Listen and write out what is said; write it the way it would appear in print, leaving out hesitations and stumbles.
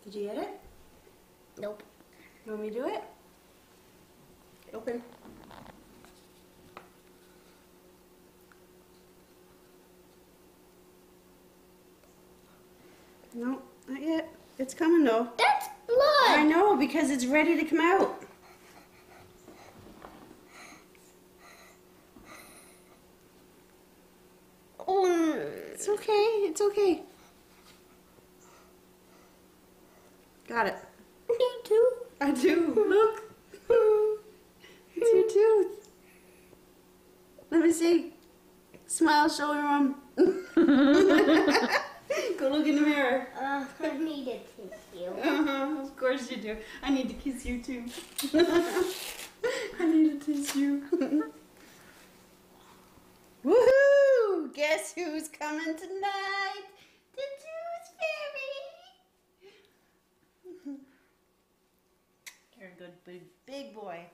Did you get it? Nope. You want me to do it? Open. No, not yet. It's coming though. That's blood! I know, because it's ready to come out. It's okay, it's okay. Got it. Me too. I do. Look. It's your tooth. Let me see. Smile, show your mom. Go look in the mirror. I need a tissue. Of course you do. I need to kiss you too. I need a tissue. Woohoo! Guess who's coming tonight? The Tooth Fairy. You're a good big boy.